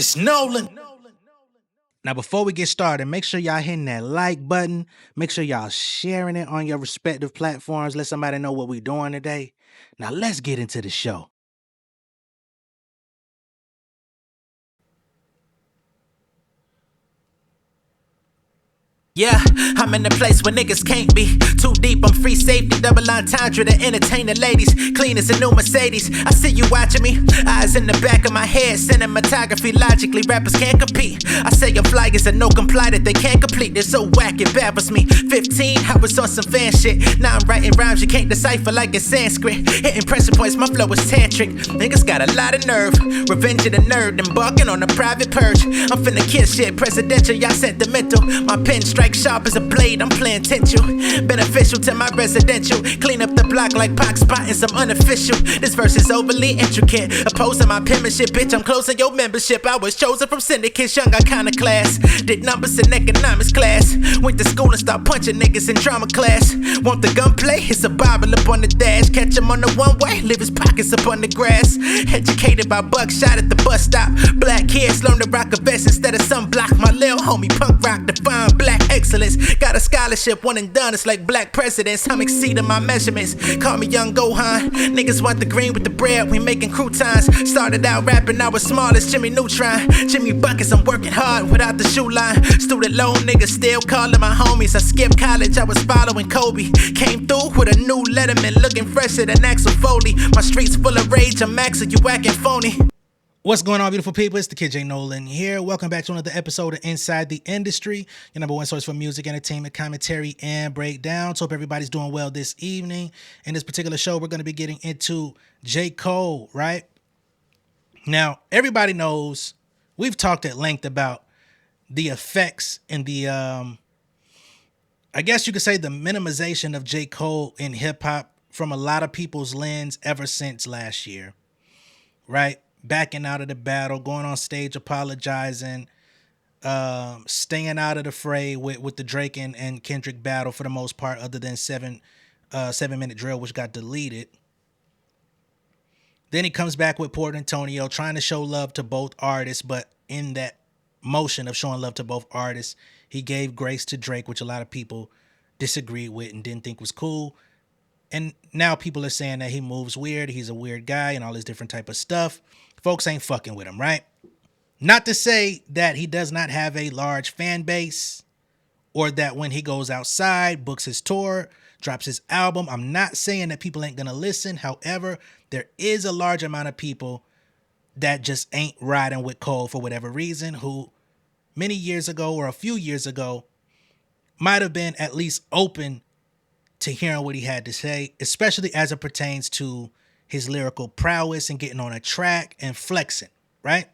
It's Nolan. Now, before we get started, make sure y'all hitting that like button. Make sure y'all sharing it on your respective platforms. Let somebody know what we're doing today. Now, let's get into the show. Yeah, I'm in a place where niggas can't be too deep. I'm free safety, double entendre to entertain the ladies. Clean as a new Mercedes. I see you watching me. Eyes in the back of my head. Cinematography, logically, rappers can't compete. I say I'm flyers and no comply that they can't complete. They're so whack it baffles me. 15, I was on some fan shit. Now I'm writing rhymes you can't decipher like it's Sanskrit. Hitting pressure points, my flow is tantric. Niggas got a lot of nerve. Revenge of the nerd, embarking on a private purge. I'm finna kiss shit, presidential, y'all sentimental. My pen strike sharp as a blade, I'm playing tension. Beneficial to my residential. Clean up the block like Pac spotting some unofficial. This verse is overly intricate. Opposing my penmanship, bitch, I'm closing your membership. I was chosen from syndicates, young iconoclast. Did numbers in economics class. Went to school and start punching niggas in drama class. Want the gunplay? It's a Bible up on the dash. Catch him on the one way, leave his pockets up on the grass. Educated by buckshot at the bus stop. Black kids learn to rock a vest instead of sunblock. My lil homie punk rock define black excellence. Got a scholarship, one and done. It's like black presidents. I'm exceeding my measurements. Call me young Gohan. Niggas want the green with the bread. We making croutons. Started out rapping, I was small as Jimmy Neutron. Jimmy Buckets, I'm working hard without the shoe line. Student loan niggas still calling my homies. I skipped college, I was following Kobe. Came through with a new Letterman, looking fresher than Axel Foley. My streets full of rage, I'm maxing, you whacking phony. What's going on, beautiful people? It's the kid J Nolan here. Welcome back to another episode of Inside the Industry, your number one source for music, entertainment, commentary, and breakdowns. Hope everybody's doing well this evening. In this particular show, we're going to be getting into J. Cole, right? Now, everybody knows we've talked at length about the effects and the, I guess you could say the minimization of J. Cole in hip hop from a lot of people's lens ever since last year, right? Backing out of the battle, going on stage, apologizing, staying out of the fray with the Drake and Kendrick battle for the most part, other than 7-minute drill, which got deleted. Then he comes back with Port Antonio, trying to show love to both artists, but in that motion of showing love to both artists, he gave grace to Drake, which a lot of people disagreed with and didn't think was cool. And now people are saying that he moves weird, he's a weird guy, and all this different type of stuff. Folks ain't fucking with him, right? Not to say that he does not have a large fan base or that when he goes outside, books his tour, drops his album, I'm not saying that people ain't gonna listen. However, there is a large amount of people that just ain't riding with Cole for whatever reason, who many years ago or a few years ago might have been at least open to hearing what he had to say, especially as it pertains to his lyrical prowess and getting on a track and flexing, right?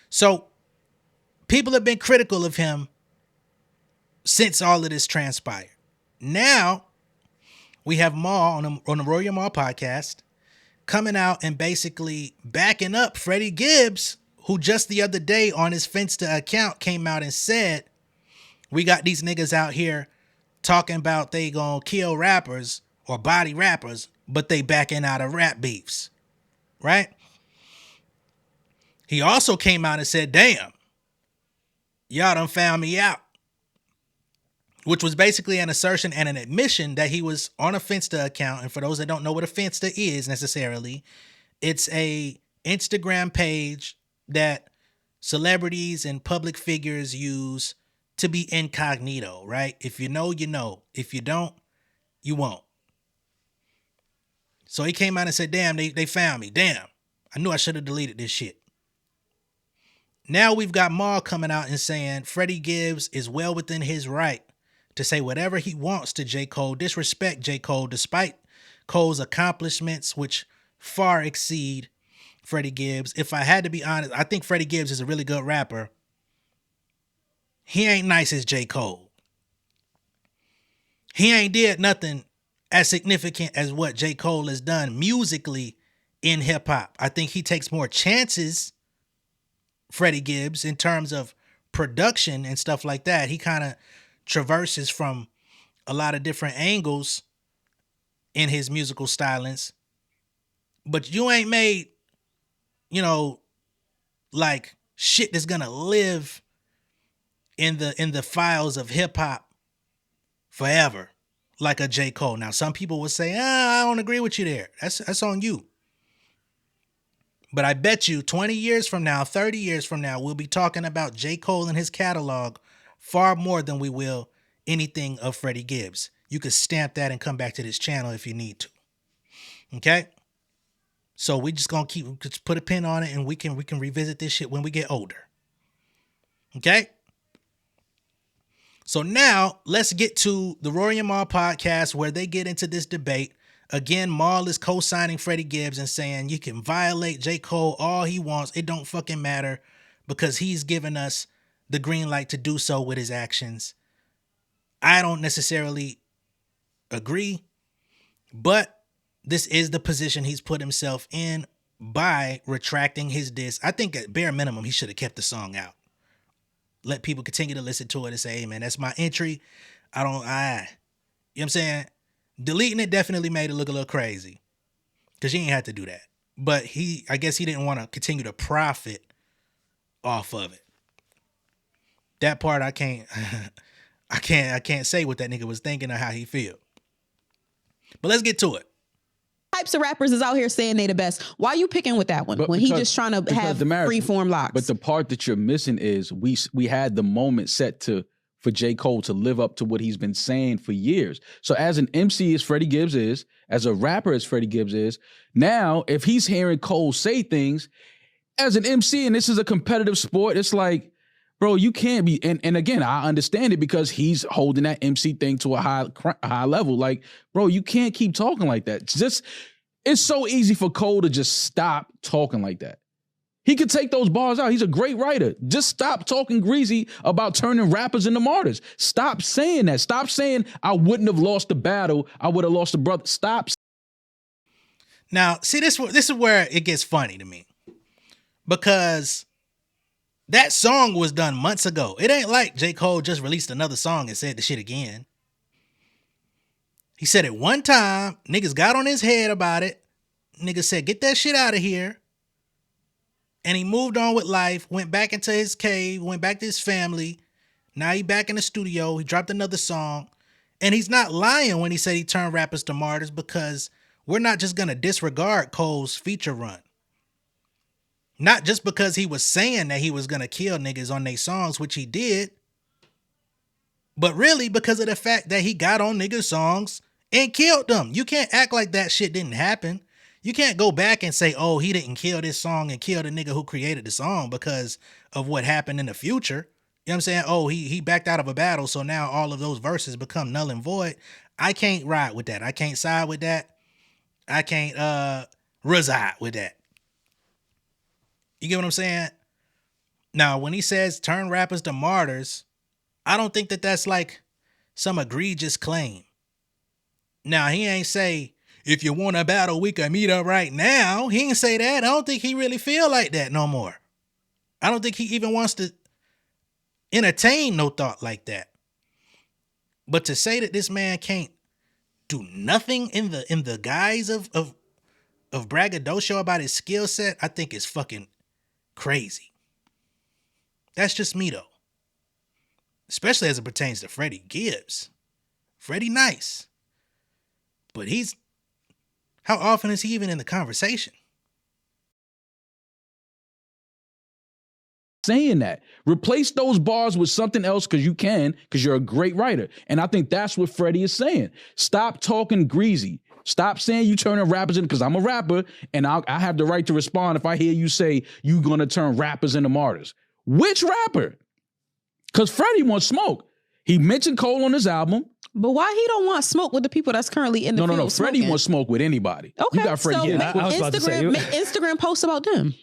So people have been critical of him since all of this transpired. Now we have Maul on the Royal Maul podcast coming out and basically backing up Freddie Gibbs, who just the other day on his Finsta account came out and said, we got these niggas out here talking about they gonna kill rappers or body rappers, but they backing out of rap beefs, right? He also came out and said, damn, y'all done found me out, which was basically an assertion and an admission that he was on a Finsta account. And for those that don't know what a Finsta is necessarily, it's a Instagram page that celebrities and public figures use to be incognito, right? If you know, you know. If you don't, you won't. So he came out and said, damn, they found me. Damn, I knew I should have deleted this shit. Now we've got Maul coming out and saying Freddie Gibbs is well within his right to say whatever he wants to J. Cole, disrespect J. Cole, despite Cole's accomplishments, which far exceed Freddie Gibbs. If I had to be honest, I think Freddie Gibbs is a really good rapper. He ain't nice as J. Cole. He ain't did nothing as significant as what J. Cole has done musically in hip hop. I think he takes more chances, Freddie Gibbs, in terms of production and stuff like that. He kind of traverses from a lot of different angles in his musical stylings. But you ain't made, like shit that's gonna live in the files of hip hop forever, like a J. Cole. Now, some people would say, I don't agree with you there. That's on you. But I bet you 20 years from now, 30 years from now, we'll be talking about J. Cole and his catalog far more than we will anything of Freddie Gibbs. You could stamp that and come back to this channel if you need to. Okay? So we just gonna just put a pin on it, and we can revisit this shit when we get older. Okay? So now let's get to the Rory and Mal podcast, where they get into this debate. Again, Mal is co-signing Freddie Gibbs and saying you can violate J. Cole all he wants. It don't fucking matter, because he's given us the green light to do so with his actions. I don't necessarily agree, but this is the position he's put himself in by retracting his diss. I think at bare minimum, he should have kept the song out. Let people continue to listen to it and say, hey man, that's my entry. You know what I'm saying? Deleting it definitely made it look a little crazy, because you ain't had to do that. But I guess he didn't want to continue to profit off of it. That part I can't say what that nigga was thinking or how he feel. But let's get to it. Types of rappers is out here saying they the best. Why you picking with that one when he just trying to have free form locks? But the part that you're missing is we had the moment set for J. Cole to live up to what he's been saying for years. So as an MC as Freddie Gibbs is, as a rapper as Freddie Gibbs is, now if he's hearing Cole say things as an MC, and this is a competitive sport, it's like, bro, you can't be, and again, I understand it because he's holding that MC thing to a high level. Like, bro, you can't keep talking like that. It's so easy for Cole to just stop talking like that. He could take those bars out. He's a great writer. Just stop talking greasy about turning rappers into martyrs. Stop saying that. Stop saying, I wouldn't have lost the battle. I would have lost a brother. Stop. Now, see, this is where it gets funny to me, because that song was done months ago. It ain't like J. Cole just released another song and said the shit again. He said it one time. Niggas got on his head about it. Niggas said, get that shit out of here. And he moved on with life, went back into his cave, went back to his family. Now he back in the studio. He dropped another song. And he's not lying when he said he turned rappers to martyrs, because we're not just going to disregard Cole's feature run. Not just because he was saying that he was going to kill niggas on their songs, which he did, but really because of the fact that he got on niggas' songs and killed them. You can't act like that shit didn't happen. You can't go back and say, oh, he didn't kill this song and kill the nigga who created the song because of what happened in the future. You know what I'm saying? Oh, he backed out of a battle, so now all of those verses become null and void. I can't ride with that. I can't side with that. I can't reside with that. You get what I'm saying? Now, when he says turn rappers to martyrs, I don't think that that's like some egregious claim. Now, he ain't say, if you want a battle, we can meet up right now. He ain't say that. I don't think he really feel like that no more. I don't think he even wants to entertain no thought like that. But to say that this man can't do nothing in the guise of braggadocio about his skill set, I think is fucking crazy. That's just me though. Especially as it pertains to Freddie Gibbs. Freddie nice. But how often is he even in the conversation? Saying that. Replace those bars with something else because you're a great writer. And I think that's what Freddie is saying. Stop talking greasy. Stop saying you turning rappers in, because I'm a rapper and I have the right to respond if I hear you say you're going to turn rappers into martyrs. Which rapper? Because Freddie wants smoke. He mentioned Cole on his album. But why he don't want smoke with the people that's currently in the field? No. Freddie wants smoke with anybody. Okay, you got Freddie. so Yeah, make Instagram posts about them.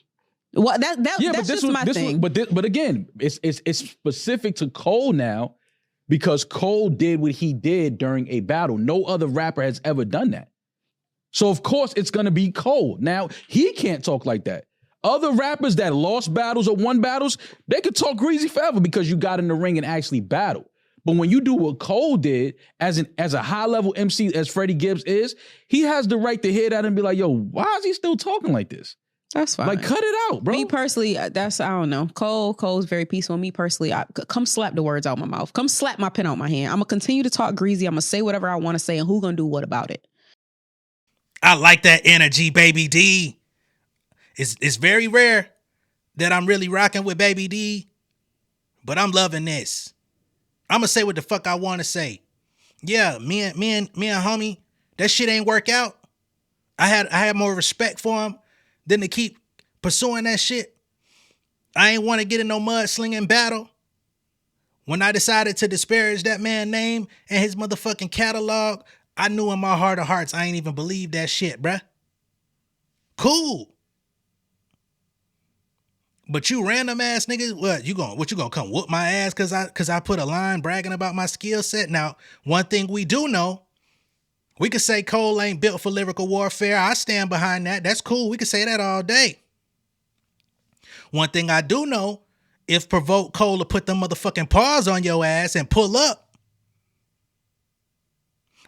Well, that's just my thing. But again, it's specific to Cole now, because Cole did what he did during a battle. No other rapper has ever done that. So of course it's gonna be Cole. Now he can't talk like that. Other rappers that lost battles or won battles, they could talk greasy forever because you got in the ring and actually battled. But when you do what Cole did as a high-level MC as Freddie Gibbs is, he has the right to hear that and be like, yo, why is he still talking like this? That's fine. Like, cut it out, bro. Me personally, I don't know. Cole's very peaceful. Me personally, come slap the words out my mouth. Come slap my pen out my hand. I'm going to continue to talk greasy. I'm going to say whatever I want to say, and who going to do what about it? I like that energy, Baby D. It's very rare that I'm really rocking with Baby D, but I'm loving this. I'm going to say what the fuck I want to say. Yeah, me and homie, that shit ain't work out. I had more respect for him than to keep pursuing that shit. I ain't want to get in no mudslinging battle. When I decided to disparage that man's name and his motherfucking catalog, I knew in my heart of hearts I ain't even believe that shit, bruh. Cool. But you random ass niggas, what you gonna come whoop my ass cause I put a line bragging about my skill set? Now, one thing we do know, we could say Cole ain't built for lyrical warfare. I stand behind that. That's cool. We could say that all day. One thing I do know, if provoke Cole to put them motherfucking paws on your ass and pull up,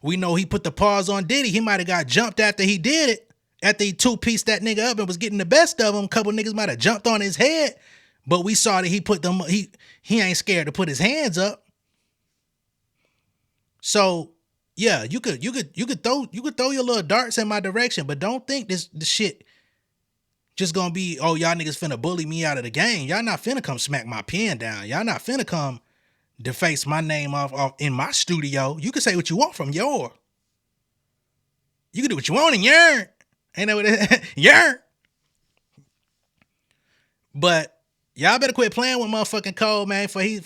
we know he put the paws on Diddy. He might have got jumped after he did it. After he two-pieced that nigga up and was getting the best of him, a couple niggas might have jumped on his head. But we saw that he put them, he ain't scared to put his hands up. So yeah, you could throw your little darts in my direction, but don't think this shit just gonna be, oh, y'all niggas finna bully me out of the game. Y'all not finna come smack my pen down. Y'all not finna come deface my name off in my studio. You can say what you want from your. You can do what you want in your. Ain't that what it is? Your. But y'all better quit playing with motherfucking Cole, man, for he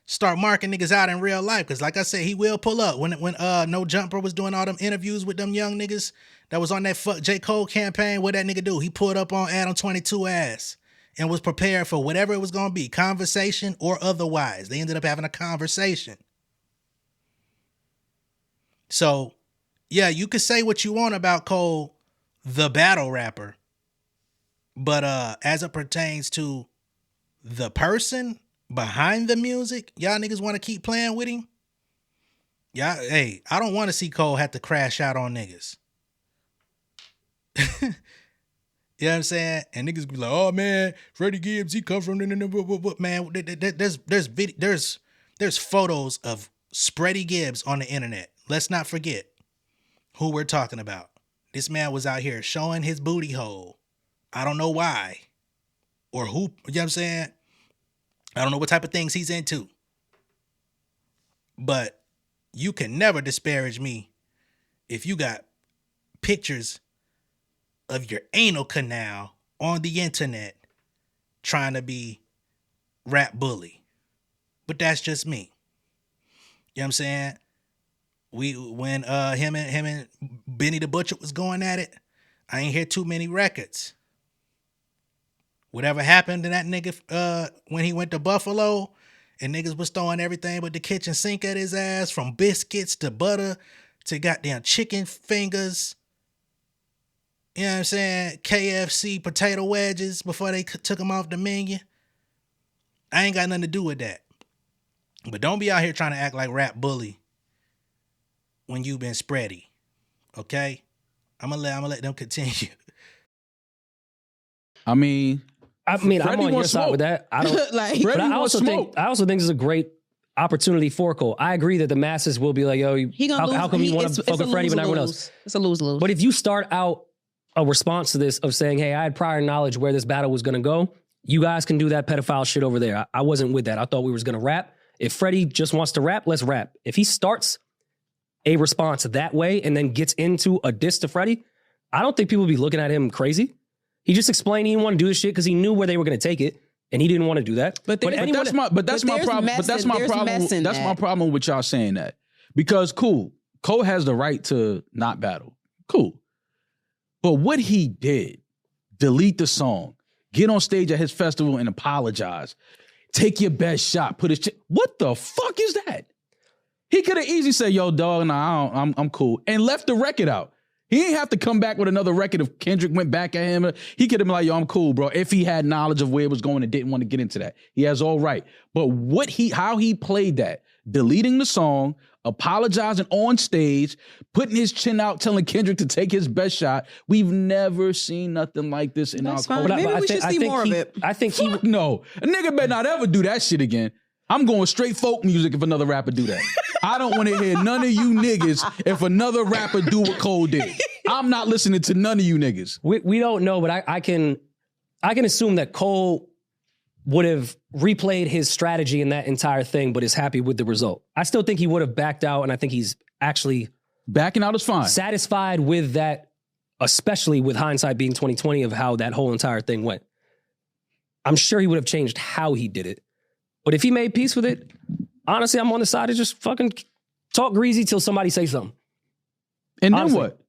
start marking niggas out in real life. Cause like I said, he will pull up. When No Jumper was doing all them interviews with them young niggas that was on that fuck J. Cole campaign, what that nigga do? He pulled up on Adam 22 ass and was prepared for whatever it was gonna be, conversation or otherwise. They ended up having a conversation. So yeah, you could say what you want about Cole, the battle rapper. But as it pertains to the person behind the music, y'all niggas want to keep playing with him? Yeah, hey, I don't want to see Cole have to crash out on niggas. You know what I'm saying? And niggas be like, oh man, Freddie Gibbs, he come from man. There's photos of Freddie Gibbs on the internet. Let's not forget who we're talking about. This man was out here showing his booty hole. I don't know why. Or who, you know what I'm saying? I don't know what type of things he's into. But you can never disparage me if you got pictures of your anal canal on the internet trying to be rap bully. But that's just me. You know what I'm saying? When him and Benny the Butcher was going at it, I ain't hear too many records. Whatever happened to that nigga when he went to Buffalo and niggas was throwing everything but the kitchen sink at his ass, from biscuits to butter to goddamn chicken fingers. You know what I'm saying? KFC potato wedges before they took them off the menu. I ain't got nothing to do with that. But don't be out here trying to act like rap bully when you've been spready. Okay? I'm gonna let them continue. I mean, I'm on your side with that. I don't like. But I also think this is a great opportunity for Cole. I agree that the masses will be like, yo, how come you want to fuck with Freddie but not everyone else? It's a lose-lose. But if you start out a response to this of saying, hey, I had prior knowledge where this battle was going to go, you guys can do that pedophile shit over there. I wasn't with that. I thought we was going to rap. If Freddie just wants to rap, let's rap. If he starts a response that way and then gets into a diss to Freddie, I don't think people will be looking at him crazy. He just explained he didn't want to do this shit because he knew where they were going to take it, and he didn't want to do that. But that's my problem. That's my problem with y'all saying that. Because Cole has the right to not battle. Cool. But what he did, delete the song, get on stage at his festival and apologize, take your best shot, put his what the fuck is that? He could have easily said, yo, dog, nah, I'm cool, and left the record out. He ain't have to come back with another record if Kendrick went back at him. He could have been like, yo, I'm cool, bro. If he had knowledge of where it was going and didn't want to get into that. He has all right. But how he played that, deleting the song, apologizing on stage, putting his chin out, telling Kendrick to take his best shot. We've never seen nothing like this in That's our fine. culture. Maybe we should see more of it. I think he Fuck no. A nigga better not ever do that shit again. I'm going straight folk music if another rapper do that. I don't want to hear none of you niggas if another rapper do what Cole did. I'm not listening to none of you niggas. we don't know, but I can assume that Cole would have replayed his strategy in that entire thing, but is happy with the result. I still think he would have backed out, and I think he's actually Backing out is fine. satisfied with that, especially with hindsight being 2020 of how that whole entire thing went. I'm sure he would have changed how he did it. But if he made peace with it, honestly, I'm on the side of just fucking talk greasy till somebody say something. And then Honestly. what?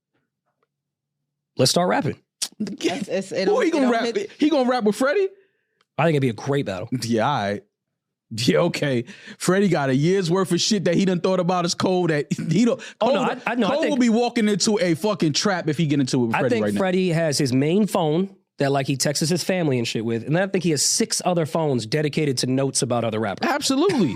Let's start rapping. Who he gonna rap? He gonna rap with Freddie? I think it'd be a great battle. Yeah, all right. Yeah, okay. Freddie got a year's worth of shit that he done thought about as Cole that he don't. Oh, Cole, no, I know. I Cole think- will be walking into a fucking trap if he get into it with I Freddie think right now. Freddie has his main phone that like he texts his family and shit with, and then I think he has 6 other phones dedicated to notes about other rappers. Absolutely.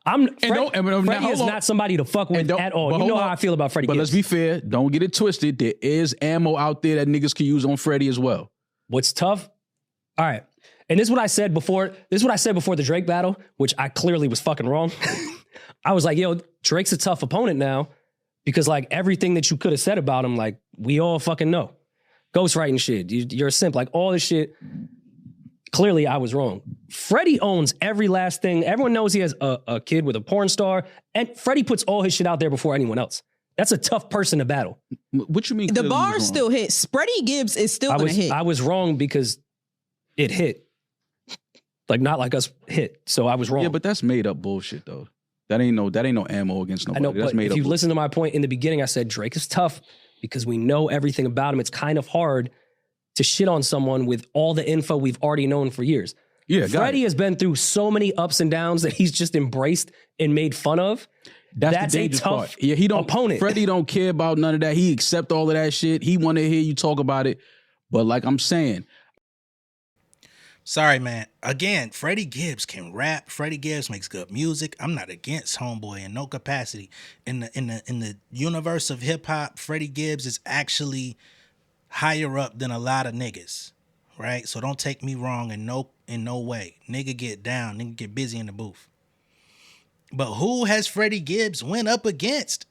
Freddie now, is hold on. not somebody to fuck with at all. but You hold know on. how I feel about Freddie But Gibbs. let's be fair. Don't get it twisted. There is ammo out there that niggas can use on Freddie as well. What's tough? All right. And this is what I said before. This is what I said before the Drake battle, which I clearly was fucking wrong. I was like, yo, Drake's a tough opponent now because like everything that you could have said about him, like we all fucking know. Ghostwriting shit. You're a simp. Like all this shit. Clearly, I was wrong. Freddie owns every last thing. Everyone knows he has a kid with a porn star. And Freddie puts all his shit out there before anyone else. That's a tough person to battle. What you mean? The clearly you bar was still wrong? hits. Freddie Gibbs is still gonna hit. I was wrong because it hit. Like not like us hit. So I was wrong. Yeah, but that's made up bullshit though. That ain't no ammo against I nobody. know, That's but made if up. you listen to my point in the beginning, I said Drake is tough because we know everything about him. It's kind of hard to shit on someone with all the info we've already known for years. Yeah, got Freddie it. has been through so many ups and downs that he's just embraced and made fun of. That's the a dangerous tough part. Yeah, he don't. opponent. Freddie don't care about none of that. He accept all of that shit. He want to hear you talk about it. But like I'm saying, Sorry, man. Again, Freddie Gibbs can rap. Freddie Gibbs makes good music. I'm not against Homeboy in no capacity. In the universe of hip hop, Freddie Gibbs is actually higher up than a lot of niggas, right? So don't take me wrong in no way. Nigga get down. Nigga get busy in the booth. But who has Freddie Gibbs went up against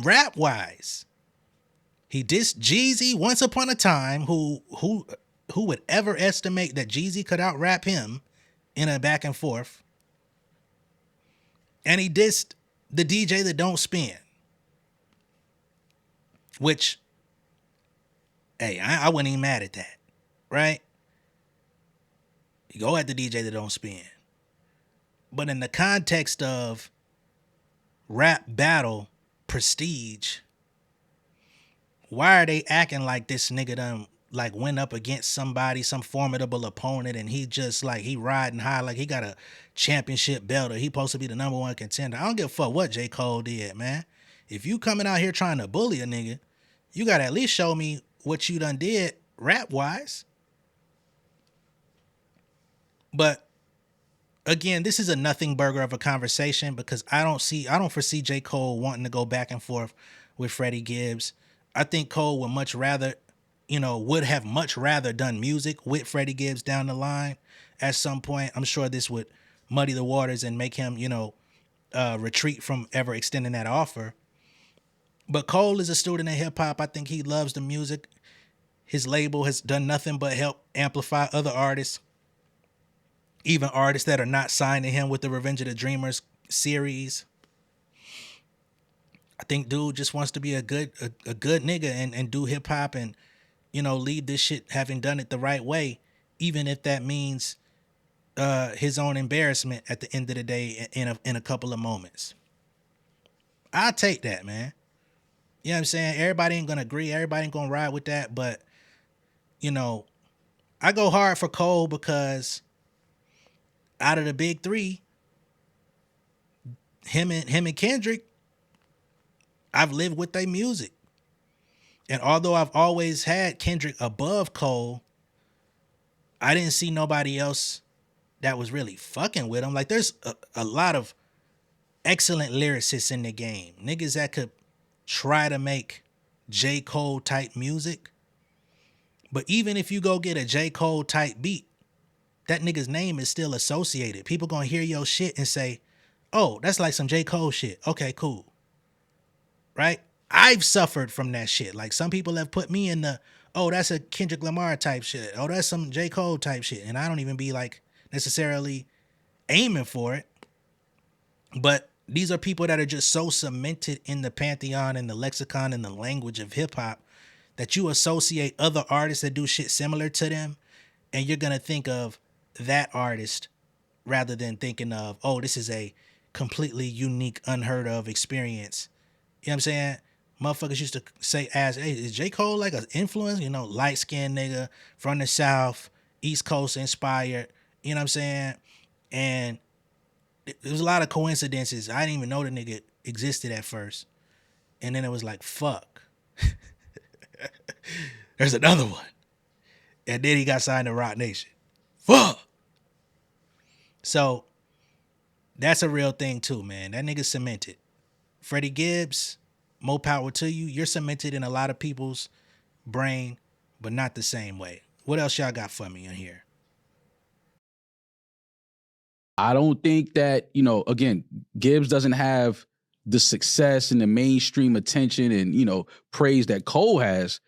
rap wise? He dissed Jeezy once upon a time. Who would ever estimate that Jeezy could out rap him in a back and forth? And he dissed the DJ that don't spin. Which, hey, I wasn't even mad at that, right? You go at the DJ that don't spin. But in the context of rap battle prestige, why are they acting like this nigga done like went up against somebody, some formidable opponent, and he just like he riding high like he got a championship belt or he supposed to be the number one contender? I don't give a fuck what J. Cole did, man. If you coming out here trying to bully a nigga, you gotta at least show me what you done did rap wise. But again, this is a nothing burger of a conversation because I don't foresee J. Cole wanting to go back and forth with Freddie Gibbs. I think Cole would would have much rather done music with Freddie Gibbs down the line at some point. I'm sure this would muddy the waters and make him, retreat from ever extending that offer. But Cole is a student of hip hop. I think he loves the music. His label has done nothing but help amplify other artists, even artists that are not signed to him with the Revenge of the Dreamers series. I think dude just wants to be a good nigga and do hip hop and, lead this shit having done it the right way, even if that means his own embarrassment at the end of the day in a couple of moments. I'll take that, man. You know what I'm saying? Everybody ain't gonna agree. Everybody ain't gonna ride with that. But, I go hard for Cole because out of the big three, him and Kendrick, I've lived with their music. And although I've always had Kendrick above Cole, I didn't see nobody else that was really fucking with him. Like there's a lot of excellent lyricists in the game. Niggas that could try to make J. Cole type music. But even if you go get a J. Cole type beat, that nigga's name is still associated. People gonna hear your shit and say, oh, that's like some J. Cole shit. Okay, cool. Right? I've suffered from that shit. Like some people have put me in the, oh, that's a Kendrick Lamar type shit. Oh, that's some J. Cole type shit. And I don't even be like necessarily aiming for it. But these are people that are just so cemented in the pantheon and the lexicon and the language of hip hop that you associate other artists that do shit similar to them. And you're going to think of that artist rather than thinking of, oh, this is a completely unique, unheard of experience. You know what I'm saying? Motherfuckers used to say, hey, is J. Cole like an influence? You know, light-skinned nigga from the South, East Coast inspired. You know what I'm saying? And there was a lot of coincidences. I didn't even know the nigga existed at first. And then it was like, fuck. There's another one. And then he got signed to Roc Nation. Fuck. So that's a real thing too, man. That nigga cemented. Freddie Gibbs, more power to you. You're cemented in a lot of people's brain, but not the same way. What else y'all got for me in here? I don't think that, you know, again, Gibbs doesn't have the success and the mainstream attention and, you know, praise that Cole has.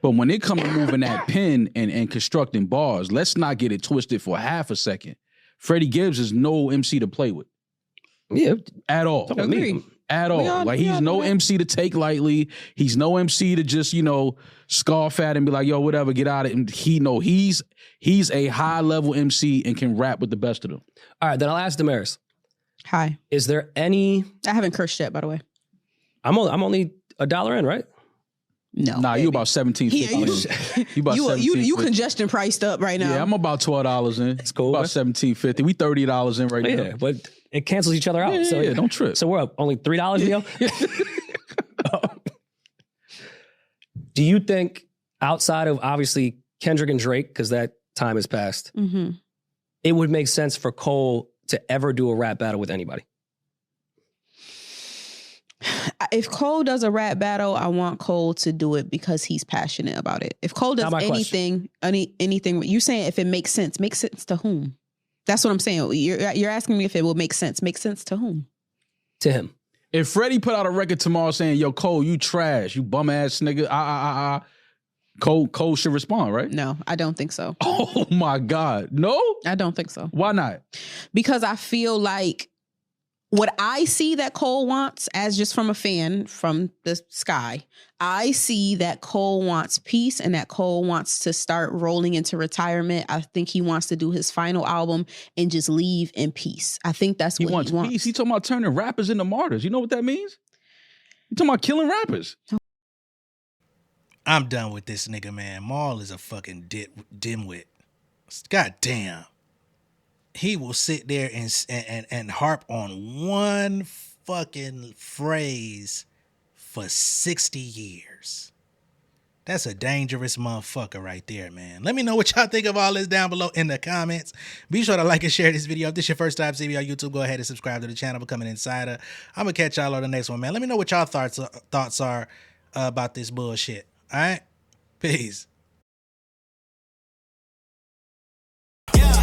But when it comes to moving that pen and constructing bars, let's not get it twisted for half a second. Freddie Gibbs is no MC to play with. Yeah. At all. Agree. At all. Like, he's no MC to take lightly. He's no MC to just, you know, scoff at and be like, yo, whatever, get out of it. And he's a high-level MC and can rap with the best of them. All right, then I'll ask Damaris. Hi. Is there any... I haven't cursed yet, by the way. I'm only $1 in, right? No. Nah, you about $17.50. You about you congestion priced up right now. Yeah, I'm about $12 in. It's cool. About $17.50. We $30 in right now. Yeah, but it cancels each other out. Yeah, so don't trip. So we're up only $3, Leo? Do you think outside of obviously Kendrick and Drake, because that time has passed, it would make sense for Cole to ever do a rap battle with anybody? If Cole does a rap battle, I want Cole to do it because he's passionate about it. If Cole does anything, you saying if it makes sense to whom? That's what I'm saying. You're asking me if it will make sense. Make sense to whom? To him. If Freddie put out a record tomorrow saying, yo, Cole, you trash, you bum ass nigga, Cole should respond, right? No, I don't think so. Oh my God. No? I don't think so. Why not? Because I feel like what I see that Cole wants, as just from a fan from the sky, I see that Cole wants peace and that Cole wants to start rolling into retirement. I think he wants to do his final album and just leave in peace. I think that's what he wants. Peace. He talking about turning rappers into martyrs. You know what that means? He talking about killing rappers. I'm done with this nigga, man. Maul is a fucking dimwit. God damn. He will sit there and harp on one fucking phrase for 60 years. That's a dangerous motherfucker right there, man. Let me know what y'all think of all this down below in the comments. Be sure to like and share this video. If this is your first time seeing me on YouTube, go ahead and subscribe to the channel, become an insider. I'm going to catch y'all on the next one, man. Let me know what y'all thoughts are about this bullshit. All right? Peace.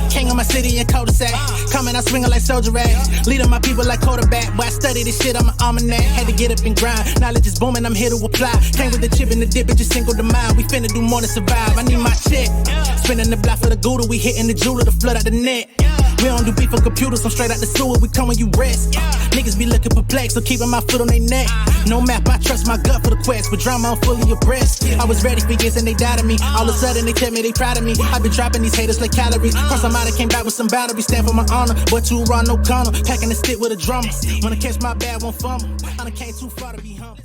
King of my city and cul-de-sac. Coming out swinging like soldier rag. Leading my people like quarterback. Boy, I study this shit, I'm an almanac. Had to get up and grind. Knowledge is booming, I'm here to apply. Came with the chip and the dip, it just single the mind. We finna do more than survive. I need my check. Spinning the block for the Gouda. We hitting the jeweler to flood out the net. We don't do beef on computers, I'm straight out the sewer. We come when you rest. Niggas be looking perplexed, so keeping my foot on their neck. No map, I trust my gut for the quest. With drama, I'm fully abreast. I was ready for years and they doubted me. All of a sudden they tell me they proud of me. I've been dropping these haters like calories. Cross them out, I came back with some boundaries. Stand for my honor, but too raw, no corner. Packing the stick with a drummer. Wanna catch my bad, won't fumble. I done came too far to be humble.